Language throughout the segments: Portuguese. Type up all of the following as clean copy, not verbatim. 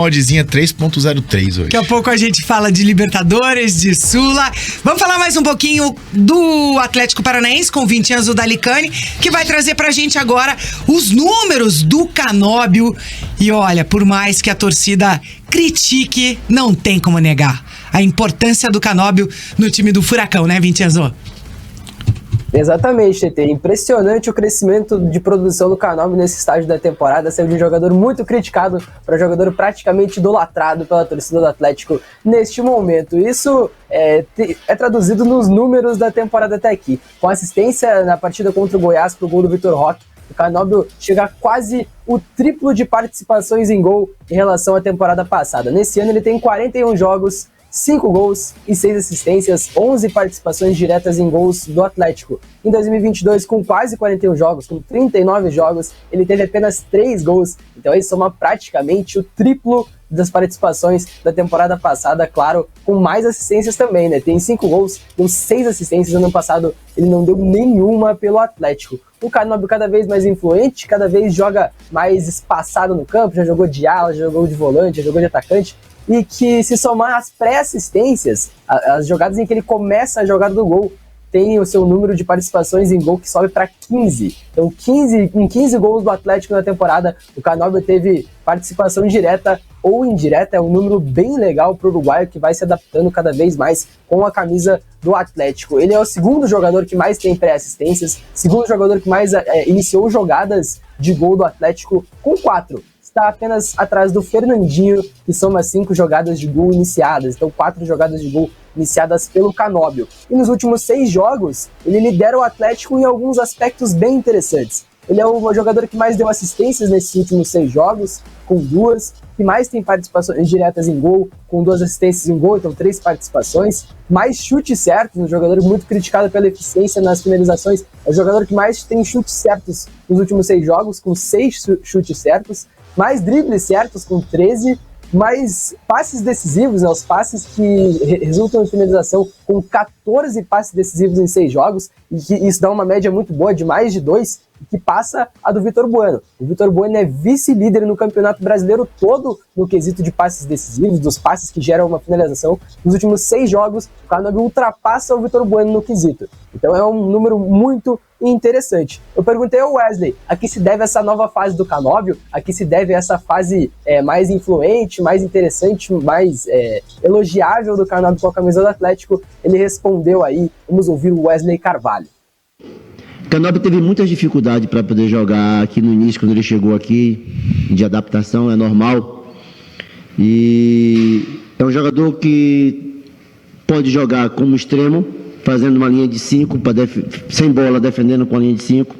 Oddzinha 3.03 hoje. Daqui a pouco a gente fala de Libertadores, de Sula. Vamos falar mais um pouquinho do Atlético Paranaense com o Vincenzo Dalicani, que vai trazer pra gente agora os números do Canóbio. E olha, por mais que a torcida critique, não tem como negar a importância do Canóbio no time do Furacão, né, Vincenzo? Exatamente, TT. Impressionante o crescimento de produção do Canóbio nesse estágio da temporada, sendo de um jogador muito criticado para jogador praticamente idolatrado pela torcida do Atlético neste momento. Isso é traduzido nos números da temporada até aqui. Com assistência na partida contra o Goiás para o gol do Vitor Roque, o Canóbio chega a quase o triplo de participações em gol em relação à temporada passada. Nesse ano ele tem 41 jogos, 5 gols e 6 assistências, 11 participações diretas em gols do Atlético. Em 2022, com quase 41 jogos, com 39 jogos, ele teve apenas 3 gols. Então ele soma praticamente o triplo das participações da temporada passada, claro, com mais assistências também, né? Tem 5 gols, deu 6 assistências. Ano passado ele não deu nenhuma pelo Atlético. O Canóbio cada vez mais influente, cada vez joga mais espaçado no campo, já jogou de ala, já jogou de volante, já jogou de atacante, e que se somar as pré-assistências, as jogadas em que ele começa a jogada do gol, tem o seu número de participações em gol que sobe para 15. Então, em 15 gols do Atlético na temporada, o Canóbio teve participação direta ou indireta. É um número bem legal para o uruguaio, que vai se adaptando cada vez mais com a camisa do Atlético. Ele é o segundo jogador que mais tem pré-assistências, segundo jogador que mais iniciou jogadas de gol do Atlético, com 4. Está apenas atrás do Fernandinho, que soma 5 jogadas de gol iniciadas. Então 4 jogadas de gol iniciadas pelo Canóbio. E nos últimos 6 jogos, ele lidera o Atlético em alguns aspectos bem interessantes. Ele é o jogador que mais deu assistências nesses últimos 6 jogos, com 2, que mais tem participações diretas em gol, com 2 assistências em gol, então 3 participações, mais chutes certos, um jogador muito criticado pela eficiência nas finalizações, é o jogador que mais tem chutes certos nos últimos 6 jogos, com 6 chutes certos, mais dribles certos, com 13, mais passes decisivos, né, os passes que resultam em finalização, com 14 passes decisivos em 6 jogos, e que isso dá uma média muito boa de mais de 2, que passa a do Vitor Bueno. O Vitor Bueno é vice-líder no Campeonato Brasileiro todo no quesito de passes decisivos, dos passes que geram uma finalização. Nos últimos 6 jogos, o Canóbio ultrapassa o Vitor Bueno no quesito. Então é um número muito interessante. Eu perguntei ao Wesley a que se deve essa nova fase do Canóbio, a que se deve essa fase mais influente, mais interessante, mais elogiável do Canóbio com a camisa do Atlético. Ele respondeu aí, vamos ouvir o Wesley Carvalho. O Canóbio teve muitas dificuldades para poder jogar aqui no início, quando ele chegou aqui, de adaptação, é normal. E é um jogador que pode jogar como extremo, fazendo uma linha de 5, sem bola, defendendo com a linha de 5.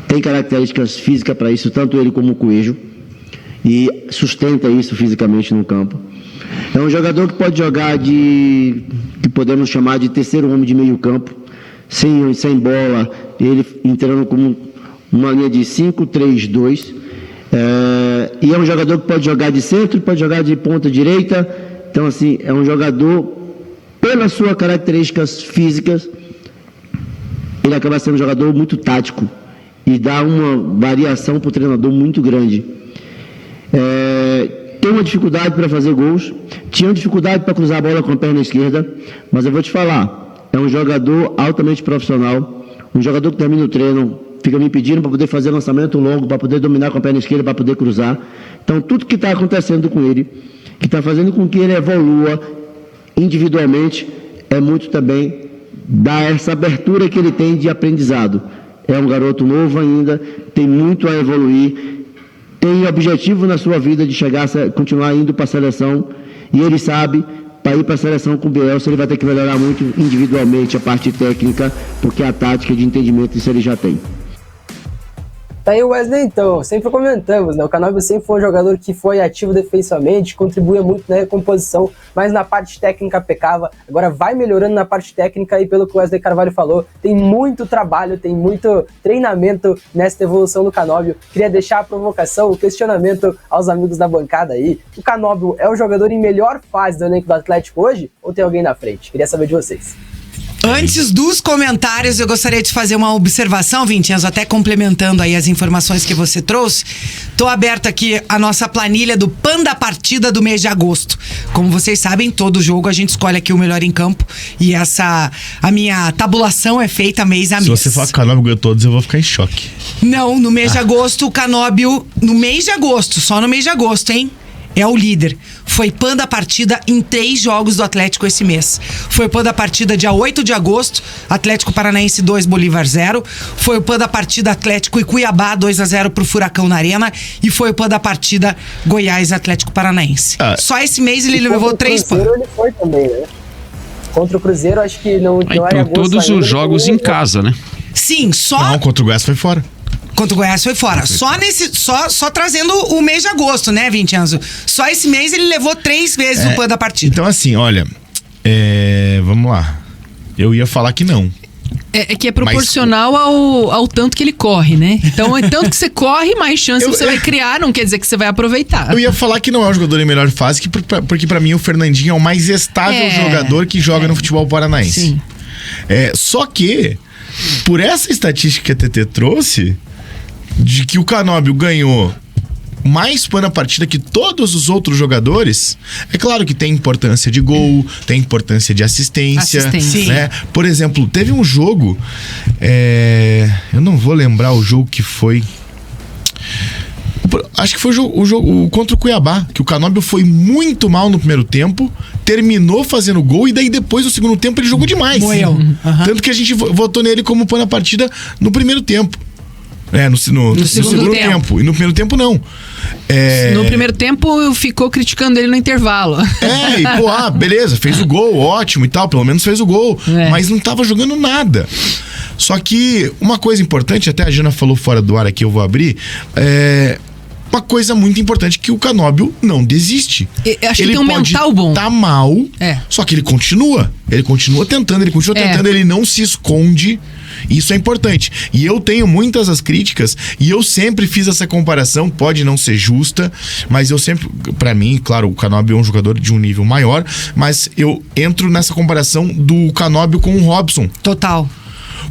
Tem características físicas para isso, tanto ele como o Coelho, e sustenta isso fisicamente no campo. É um jogador que pode jogar que podemos chamar de terceiro homem de meio campo, sem bola, ele entrando como uma linha de 5-3-2. E é um jogador que pode jogar de centro, pode jogar de ponta direita. Então, assim, é um jogador, pelas suas características físicas, ele acaba sendo um jogador muito tático e dá uma variação para o treinador muito grande. Tem uma dificuldade para fazer gols, tinha dificuldade para cruzar a bola com a perna esquerda, mas eu vou te falar, é um jogador altamente profissional, um jogador que termina o treino, fica me pedindo para poder fazer lançamento longo, para poder dominar com a perna esquerda, para poder cruzar. Então, tudo que está acontecendo com ele, que está fazendo com que ele evolua individualmente, é muito também dar essa abertura que ele tem de aprendizado. É um garoto novo ainda, tem muito a evoluir, tem objetivo na sua vida de continuar indo para a seleção, e ele sabe, para ir para a seleção com o Bielsa, ele vai ter que melhorar muito individualmente a parte técnica, porque a tática de entendimento isso ele já tem. Tá aí o Wesley, então, sempre comentamos, né? O Canóbio sempre foi um jogador que foi ativo defensivamente, contribuía muito na recomposição, mas na parte técnica pecava. Agora vai melhorando na parte técnica e, pelo que o Wesley Carvalho falou, tem muito trabalho, tem muito treinamento nessa evolução do Canóbio. Queria deixar a provocação, o questionamento aos amigos da bancada aí. O Canóbio é o jogador em melhor fase do elenco do Atlético hoje ou tem alguém na frente? Queria saber de vocês. Antes dos comentários, eu gostaria de fazer uma observação, Vincenzo, até complementando aí as informações que você trouxe. Tô aberto aqui a nossa planilha do PAN da partida do mês de agosto. Como vocês sabem, todo jogo a gente escolhe aqui o melhor em campo e a minha tabulação é feita mês a mês. Se você falar que o Canóbio ganhou todos, eu vou ficar em choque. Não, no mês de agosto, o Canóbio, no mês de agosto, só no mês de agosto, hein? É o líder. Foi PAN da partida em 3 jogos do Atlético esse mês. Foi o PAN da partida dia 8 de agosto, Atlético Paranaense 2, Bolívar 0. Foi o PAN da partida Atlético e Cuiabá 2-0 pro Furacão na Arena. E foi o PAN da partida Goiás Atlético Paranaense. Só esse mês ele levou 3 PAN. Ele foi também, né? Contra o Cruzeiro, acho que não então, era agosto todos ainda, os jogos em casa, né? Sim, só... Não, contra o Goiás foi fora. Contra o Goiás foi fora. Só trazendo o mês de agosto, né, Vincenzo? Só esse mês ele levou 3 vezes o PAN da partida. Então, assim, olha. Vamos lá. Eu ia falar que não. É que é proporcional ao tanto que ele corre, né? Então, tanto que você corre, mais chance você vai criar, não quer dizer que você vai aproveitar. Eu ia falar que não é o jogador em melhor fase, porque pra mim o Fernandinho é o mais estável jogador que joga no futebol paranaense. Sim. Só que, por essa estatística que a TT trouxe, de que o Canóbio ganhou mais PAN na partida que todos os outros jogadores, é claro que tem importância de gol, tem importância de assistência. Né? Por exemplo, teve um jogo, eu não vou lembrar o jogo que foi. Acho que foi o jogo contra o Cuiabá, que o Canóbio foi muito mal no primeiro tempo, terminou fazendo gol e daí depois no segundo tempo ele jogou demais. Tanto que a gente votou nele como PAN na partida no primeiro tempo. No segundo tempo. E no primeiro tempo, não. No primeiro tempo, ficou criticando ele no intervalo. Beleza, fez o gol, ótimo e tal, pelo menos fez o gol. Mas não tava jogando nada. Só que uma coisa importante, até a Jana falou fora do ar aqui, eu vou abrir, uma coisa muito importante, que o Canóbio não desiste. Acho que tem um mental bom. Tá mal, só que ele continua tentando, ele não se esconde. Isso é importante. E eu tenho muitas as críticas, e eu sempre fiz essa comparação, pode não ser justa, mas eu sempre, pra mim, claro, o Canóbio é um jogador de um nível maior, mas eu entro nessa comparação do Canóbio com o Robson. Total.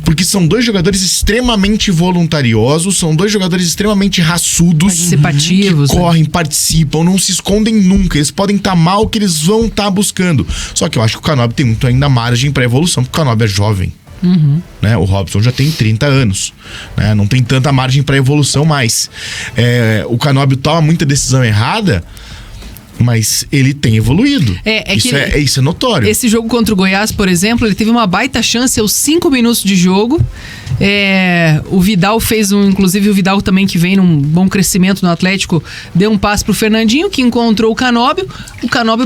Porque são 2 jogadores extremamente voluntariosos, são 2 jogadores extremamente raçudos, participativos, que correm, participam, não se escondem nunca. Eles podem estar mal, que eles vão estar buscando. Só que eu acho que o Canóbio tem muito ainda margem para evolução, porque o Canóbio é jovem. Né? O Robson já tem 30 anos, né? Não tem tanta margem para evolução mais. O Canóbio toma muita decisão errada, mas ele tem evoluído. Isso é notório. Esse jogo contra o Goiás, por exemplo, ele teve uma baita chance aos 5 minutos de jogo. O Vidal fez inclusive o Vidal também, que vem num bom crescimento no Atlético, deu um passe pro Fernandinho, que encontrou o Canóbio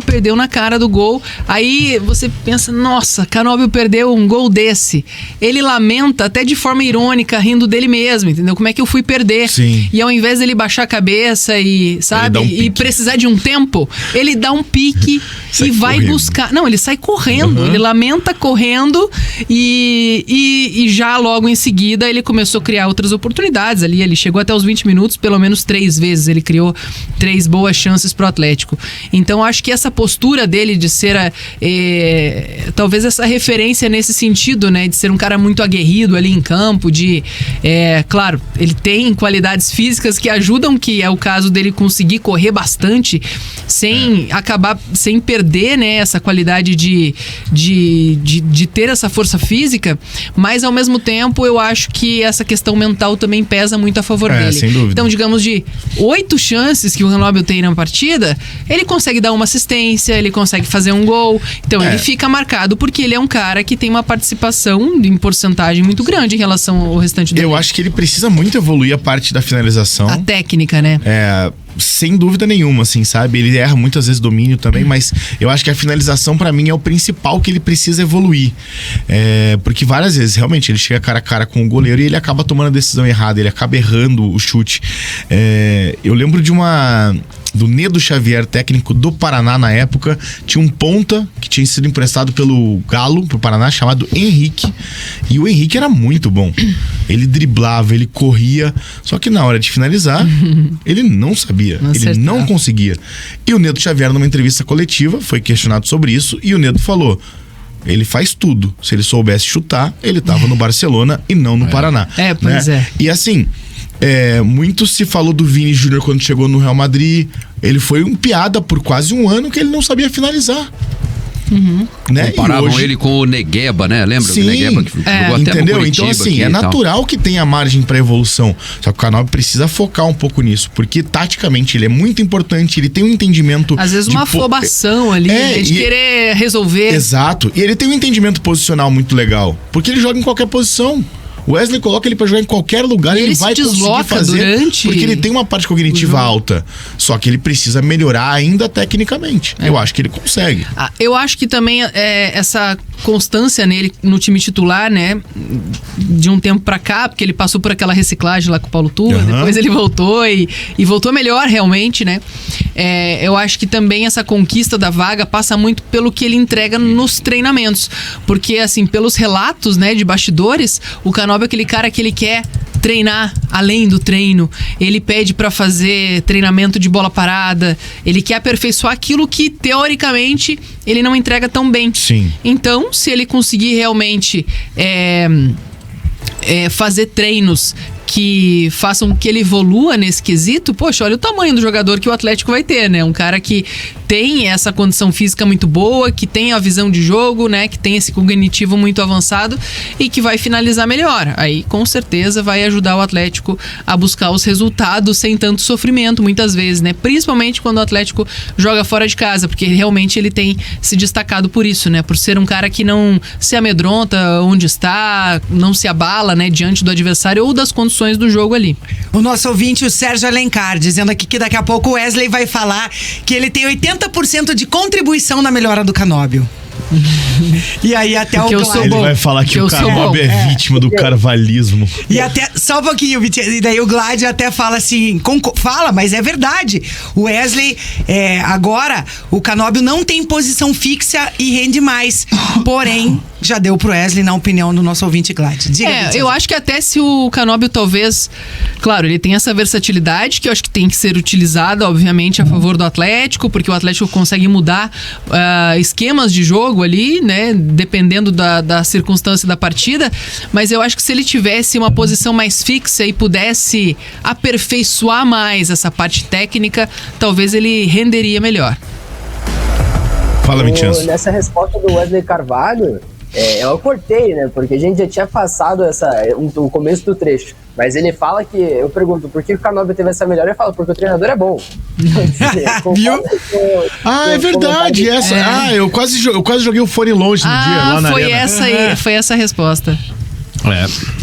perdeu na cara do gol. Aí você pensa, nossa, Canóbio perdeu um gol desse. Ele lamenta até de forma irônica, rindo dele mesmo, entendeu? Como é que eu fui perder? Sim. E ao invés dele baixar a cabeça e, sabe, e precisar de um tempo, ele dá um pique e vai buscar. Não, ele sai correndo, ele lamenta correndo e já logo em seguida ele começou a criar outras oportunidades ali. Ele chegou até os 20 minutos, pelo menos 3 vezes ele criou 3 boas chances pro Atlético. Então acho que essa postura dele de ser talvez essa referência nesse sentido, né, de ser um cara muito aguerrido ali em campo, claro, ele tem qualidades físicas que ajudam, que é o caso dele conseguir correr bastante sem perder, né, essa qualidade de ter essa força física, mas ao mesmo tempo eu acho que essa questão mental também pesa muito a favor dele. Sem dúvida. Então, digamos, de 8 chances que o Canóbio tem na partida, ele consegue dar uma assistência, ele consegue fazer um gol, então ele fica marcado porque ele é um cara que tem uma participação em porcentagem muito grande em relação ao restante do Eu acho que ele precisa muito evoluir a parte da finalização. A técnica, né? Sem dúvida nenhuma, assim, sabe? Ele erra muitas vezes domínio também, mas eu acho que a finalização pra mim é o principal que ele precisa evoluir. Porque várias vezes, realmente, ele chega cara a cara com o goleiro e ele acaba tomando a decisão errada, ele acaba errando o chute. Eu lembro do Nedo Xavier, técnico do Paraná na época, tinha um ponta que tinha sido emprestado pelo Galo, pro Paraná, chamado Henrique, e o Henrique era muito bom. Ele driblava, ele corria, só que na hora de finalizar, ele não sabia, ele não conseguia. E o Nedo Xavier, numa entrevista coletiva, foi questionado sobre isso, e o Nedo falou: Ele faz tudo. Se ele soubesse chutar, ele tava no Barcelona e não no Paraná. Pois é. E assim, muito se falou do Vini Júnior quando chegou no Real Madrid. Ele foi um piada por quase um ano que ele não sabia finalizar. Né? Comparavam ele com o Negueba, né? Lembra? Sim, o Negueba que jogou até entendeu? no Curitiba. Então assim, é natural que tenha margem para evolução. Só que o Canóbio precisa focar um pouco nisso, porque taticamente ele é muito importante, ele tem um entendimento... Às vezes uma afobação ali, de querer resolver. Exato. E ele tem um entendimento posicional muito legal, porque ele joga em qualquer posição. O Wesley coloca ele pra jogar em qualquer lugar e ele vai conseguir fazer, porque ele tem uma parte cognitiva alta. Só que ele precisa melhorar ainda tecnicamente. Eu acho que ele consegue. Eu acho que também essa constância nele no time titular, né, de um tempo pra cá, porque ele passou por aquela reciclagem lá com o Paulo Tuba, depois ele voltou e voltou melhor realmente, né? Eu acho que também essa conquista da vaga passa muito pelo que ele entrega nos treinamentos, porque assim, pelos relatos, né, de bastidores, o Canóbio é aquele cara que ele quer treinar além do treino, ele pede pra fazer treinamento de bola parada, ele quer aperfeiçoar aquilo que teoricamente ele não entrega tão bem. Sim. Então, se ele conseguir realmente fazer treinos que façam que ele evolua nesse quesito, poxa, olha o tamanho do jogador que o Atlético vai ter, né? Um cara que tem essa condição física muito boa, que tem a visão de jogo, né? Que tem esse cognitivo muito avançado e que vai finalizar melhor. Aí, com certeza, vai ajudar o Atlético a buscar os resultados sem tanto sofrimento, muitas vezes, né? Principalmente quando o Atlético joga fora de casa, porque realmente ele tem se destacado por isso, né? Por ser um cara que não se amedronta onde está, não se abala, né? Diante do adversário ou das condições do jogo ali. O nosso ouvinte, o Sérgio Alencar, dizendo aqui que daqui a pouco o Wesley vai falar que ele tem 80% de contribuição na melhora do Canóbio. E aí até o Glad... Ele vai falar que o Canóbio é vítima do carvalismo. E até, só um pouquinho, e daí o Glad até fala assim, fala, mas é verdade. O Wesley, agora, o Canóbio não tem posição fixa e rende mais. Porém, já deu pro Wesley na opinião do nosso ouvinte Glad. Diga, eu acho que até se o Canóbio talvez, claro, ele tem essa versatilidade que eu acho que tem que ser utilizada, obviamente, a favor do Atlético, porque o Atlético consegue mudar esquemas de jogo ali, né, dependendo da circunstância da partida, mas eu acho que se ele tivesse uma posição mais fixa e pudesse aperfeiçoar mais essa parte técnica, talvez ele renderia melhor. Fala, Vincenzo. Nessa resposta do Wesley Carvalho, eu cortei, né? Porque a gente já tinha passado o começo do trecho. Mas ele fala que... Eu pergunto, por que o Canóbio teve essa melhora? Ele fala, porque o treinador é bom. Viu? É verdade. Eu quase joguei o fone longe no dia, lá na arena. Foi essa a resposta.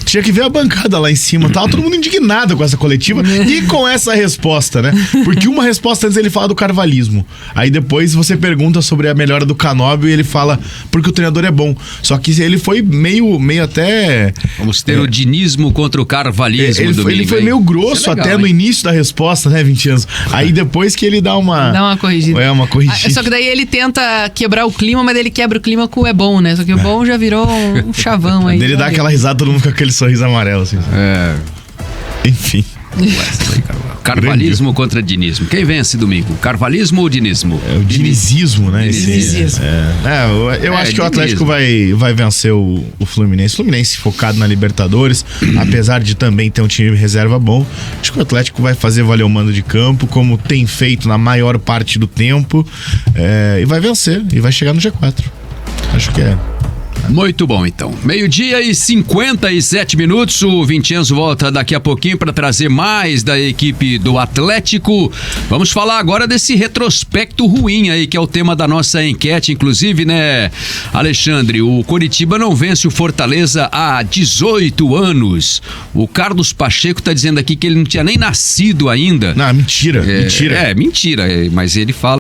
Tinha que ver a bancada lá em cima. Tava todo mundo indignado com essa coletiva e com essa resposta, né? Porque uma resposta antes ele fala do carvalismo. Aí depois você pergunta sobre a melhora do Canóbio e ele fala porque o treinador é bom. Só que ele foi meio até... Vamos ter o dinismo contra o carvalismo ele foi meio grosso legal, até no início da resposta, né, Vincenzo? Aí depois que ele dá uma corrigida. Uma corrigida. Só que daí ele tenta quebrar o clima, mas ele quebra o clima com o é bom, né? Só que o bom já virou um chavão aí. Ele dá aquela risada, todo mundo fica com aquele sorriso amarelo, assim. Enfim. Carvalismo contra dinismo. Quem vence domingo? Carvalismo ou dinismo? O dinizismo, né? Eu acho que o Atlético vai vencer o Fluminense. O Fluminense focado na Libertadores, apesar de também ter um time reserva bom. Acho que o Atlético vai fazer valer o mando de campo, como tem feito na maior parte do tempo, e vai vencer, e vai chegar no G4. Acho que é. Muito bom, então. 12:57. O Vincenzo volta daqui a pouquinho para trazer mais da equipe do Atlético. Vamos falar agora desse retrospecto ruim aí, que é o tema da nossa enquete. Inclusive, né, Alexandre, o Coritiba não vence o Fortaleza há 18 anos. O Carlos Pacheco tá dizendo aqui que ele não tinha nem nascido ainda. Não, mentira. Mentira, mas ele fala